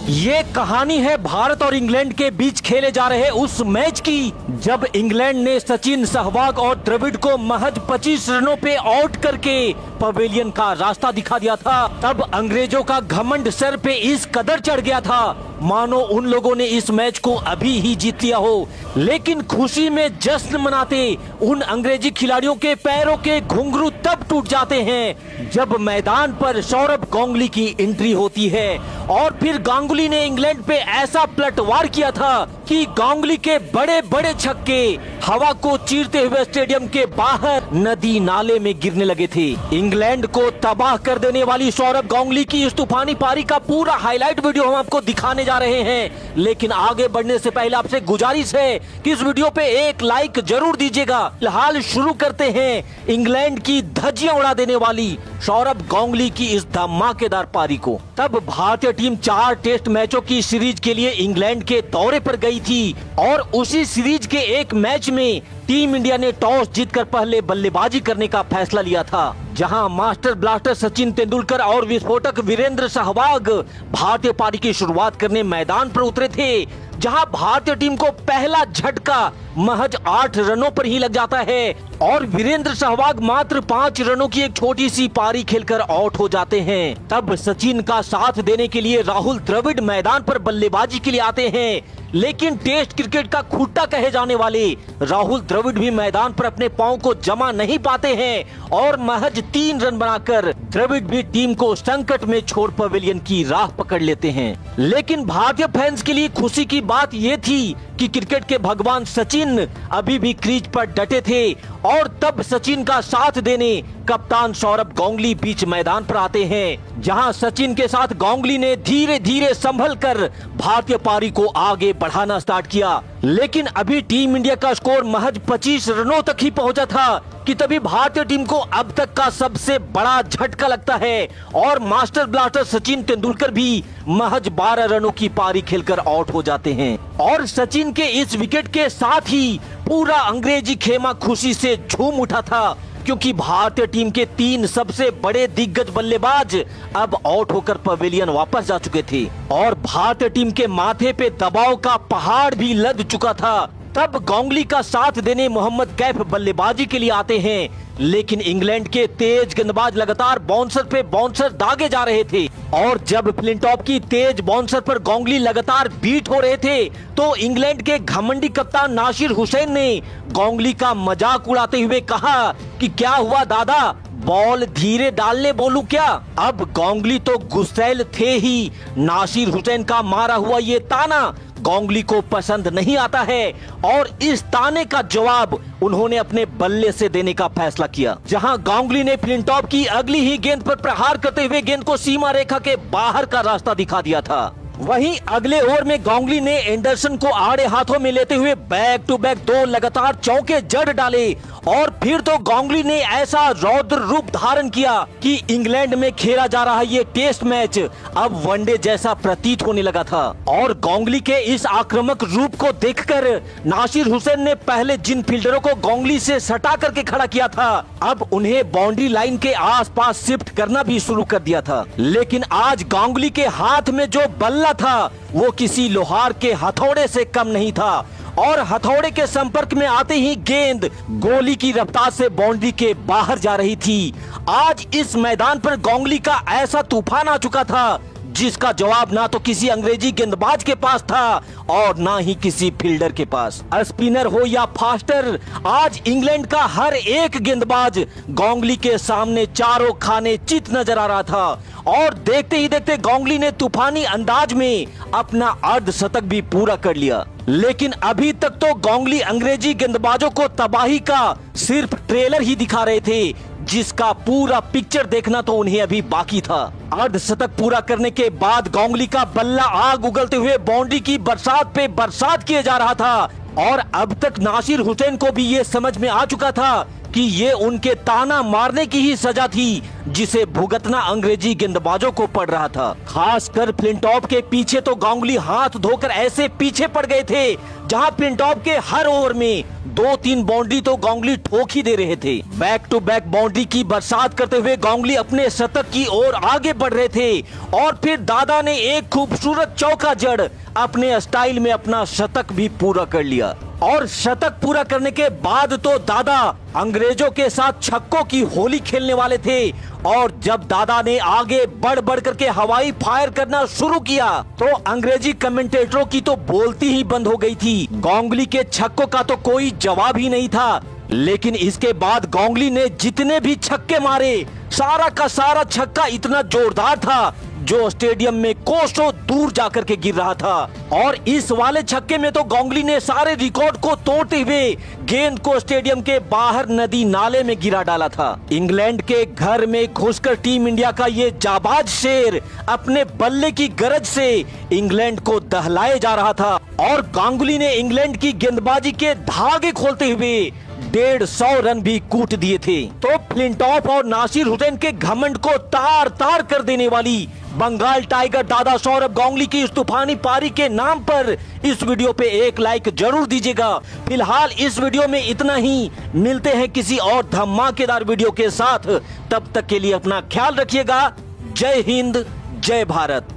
ये कहानी है भारत और इंग्लैंड के बीच खेले जा रहे उस मैच की जब इंग्लैंड ने सचिन, सहवाग और द्रविड़ को महज 25 रनों पे आउट करके पवेलियन का रास्ता दिखा दिया था। तब अंग्रेजों का घमंड सर पे इस कदर चढ़ गया था मानो उन लोगों ने इस मैच को अभी ही जीत लिया हो। लेकिन खुशी में जश्न मनाते उन अंग्रेजी खिलाड़ियों के पैरों के घुंघरू तब टूट जाते हैं जब मैदान पर सौरभ गांगुली की एंट्री होती है। और फिर गांगुली ने इंग्लैंड पे ऐसा पलटवार किया था कि गांगुली के बड़े बड़े छक्के हवा को चीरते हुए स्टेडियम के बाहर नदी नाले में गिरने लगे थे। इंग्लैंड को तबाह कर देने वाली सौरभ गांगुली की इस तूफानी पारी का पूरा हाईलाइट वीडियो हम आपको दिखाने जा रहे हैं। लेकिन आगे बढ़ने से पहले आपसे गुजारिश है कि इस वीडियो पे एक लाइक जरूर दीजिएगा। फिलहाल शुरू करते हैं इंग्लैंड की धज्जियां उड़ा देने वाली सौरभ गांगुली की इस धमाकेदार पारी को। तब भारतीय टीम 4 टेस्ट मैचों की सीरीज के लिए इंग्लैंड के दौरे पर गई थी और उसी सीरीज के एक मैच में टीम इंडिया ने टॉस जीतकर पहले बल्लेबाजी करने का फैसला लिया था, जहां मास्टर ब्लास्टर सचिन तेंदुलकर और विस्फोटक वीरेंद्र सहवाग भारतीय पारी की शुरुआत करने मैदान पर उतरे थे। जहां भारतीय टीम को पहला झटका महज 8 रनों पर ही लग जाता है और वीरेंद्र सहवाग मात्र 5 रनों की एक छोटी सी पारी खेलकर आउट हो जाते हैं। तब सचिन का साथ देने के लिए राहुल द्रविड़ मैदान पर बल्लेबाजी के लिए आते हैं, लेकिन टेस्ट क्रिकेट का खूंटा कहे जाने वाले राहुल द्रविड़ भी मैदान पर अपने पांव को जमा नहीं पाते हैं और महज 3 रन बनाकर द्रविड़ भी टीम को संकट में छोड़ पवेलियन की राह पकड़ लेते हैं। लेकिन भारतीय फैंस के लिए खुशी की बात ये थी कि क्रिकेट के भगवान सचिन अभी भी क्रीज पर डटे थे और तब सचिन का साथ देने कप्तान सौरभ गांगुली बीच मैदान पर आते हैं, जहां सचिन के साथ गांगुली ने धीरे धीरे संभल कर भारतीय पारी को आगे बढ़ाना स्टार्ट किया। लेकिन अभी टीम इंडिया का स्कोर महज 25 रनों तक ही पहुंचा था कि तभी भारतीय टीम को अब तक का सबसे बड़ा झटका लगता है और मास्टर ब्लास्टर सचिन तेंदुलकर भी महज 12 रनों की पारी खेलकर आउट हो जाते हैं। और सचिन के इस विकेट के साथ ही पूरा अंग्रेजी खेमा खुशी से झूम उठा था, क्योंकि भारतीय टीम के 3 सबसे बड़े दिग्गज बल्लेबाज अब आउट होकर पवेलियन वापस जा चुके थे और भारतीय टीम के माथे पे दबाव का पहाड़ भी लद चुका था। तब गांगुली का साथ देने मोहम्मद कैफ बल्लेबाजी के लिए आते हैं, लेकिन इंग्लैंड के तेज गेंदबाज लगातार बाउंसर पे बाउंसर दागे जा रहे थे और जब फ्लिंटॉप की तेज बाउंसर पर गांगुली लगातार बीट हो रहे थे तो इंग्लैंड के घमंडी कप्तान नासिर हुसैन ने गांगुली का मजाक उड़ाते हुए कहा कि क्या हुआ दादा, बॉल धीरे डालने बोलूं क्या। अब गांगुली तो गुस्सैल थे ही, नासिर हुसैन का मारा हुआ ये ताना गांगुली को पसंद नहीं आता है और इस ताने का जवाब उन्होंने अपने बल्ले से देने का फैसला किया, जहां गांगुली ने फ्लिंटॉप की अगली ही गेंद पर प्रहार करते हुए गेंद को सीमा रेखा के बाहर का रास्ता दिखा दिया था। वहीं अगले ओवर में गांगुली ने एंडरसन को आड़े हाथों में लेते हुए बैक टू बैक 2 लगातार चौके जड़ डाले और फिर तो गांगुली ने ऐसा रौद्र रूप धारण किया कि इंग्लैंड में खेला जा रहा ये टेस्ट मैच अब वनडे जैसा प्रतीत होने लगा था। और गांगुली के इस आक्रामक रूप को देखकर नासिर हुसैन ने पहले जिन फील्डरों को गांगुली से सटा करके खड़ा किया था अब उन्हें बाउंड्री लाइन के आसपास शिफ्ट करना भी शुरू कर दिया था। लेकिन आज गांगुली के हाथ में जो बल्ला था वो किसी लोहार के हथौड़े से कम नहीं था और हथौड़े के संपर्क में आते ही गेंद गोली की रफ्तार से बाउंड्री के बाहर जा रही थी। आज इस मैदान पर गांगुली का ऐसा तूफान आ चुका था जिसका जवाब ना तो किसी अंग्रेजी गेंदबाज के पास था और ना ही किसी फील्डर के पास। स्पिनर हो या फास्टर, आज इंग्लैंड का हर एक गेंदबाज गांगुली के सामने चारों खाने चित नजर आ रहा था और देखते ही देखते गांगुली ने तूफानी अंदाज में अपना अर्धशतक भी पूरा कर लिया। लेकिन अभी तक तो गांगुली अंग्रेजी गेंदबाजों को तबाही का सिर्फ ट्रेलर ही दिखा रहे थे, जिसका पूरा पिक्चर देखना तो उन्हें अभी बाकी था। अर्धशतक पूरा करने के बाद गांगुली का बल्ला आग उगलते हुए बाउंड्री की बरसात पे बरसात किए जा रहा था और अब तक नासिर हुसैन को भी ये समझ में आ चुका था कि ये उनके ताना मारने की ही सजा थी जिसे भुगतना अंग्रेजी गेंदबाजों को पड़ रहा था। खासकर फ्लिंटॉफ के पीछे तो गांगुली हाथ धोकर ऐसे पीछे पड़ गए थे जहां फ्लिंटॉफ के हर ओवर में 2-3 बाउंड्री तो गांगुली ठोक ही दे रहे थे। बैक टू बैक बाउंड्री की बरसात करते हुए गांगुली अपने शतक की ओर आगे बढ़ रहे थे और फिर दादा ने एक खूबसूरत चौका जड़ अपने स्टाइल में अपना शतक भी पूरा कर लिया। और शतक पूरा करने के बाद तो दादा अंग्रेजों के साथ छक्कों की होली खेलने वाले थे और जब दादा ने आगे बढ़ बढ़ करके हवाई फायर करना शुरू किया तो अंग्रेजी कमेंटेटरों की तो बोलती ही बंद हो गई थी। गांगुली के छक्कों का तो कोई जवाब ही नहीं था। लेकिन इसके बाद गांगुली ने जितने भी छक्के मारे सारा का सारा छक्का इतना जोरदार था जो स्टेडियम में कोसों दूर जाकर के गिर रहा था। और इस वाले छक्के में तो गांगुली ने सारे रिकॉर्ड को तोड़ते हुए गेंद को स्टेडियम के बाहर नदी नाले में गिरा डाला था। इंग्लैंड के घर में घुसकर टीम इंडिया का ये जाबाज शेर अपने बल्ले की गरज से इंग्लैंड को दहलाए जा रहा था और गांगुली ने इंग्लैंड की गेंदबाजी के धागे खोलते हुए 150 रन भी कूट दिए थे। तो फ्लिंटॉफ और नासिर हुसैन के घमंड को तार तार कर देने वाली बंगाल टाइगर दादा सौरभ गांगुली की इस तूफानी पारी के नाम पर इस वीडियो पे एक लाइक जरूर दीजिएगा। फिलहाल इस वीडियो में इतना ही, मिलते हैं किसी और धमाकेदार वीडियो के साथ। तब तक के लिए अपना ख्याल रखिएगा। जय हिंद, जय भारत।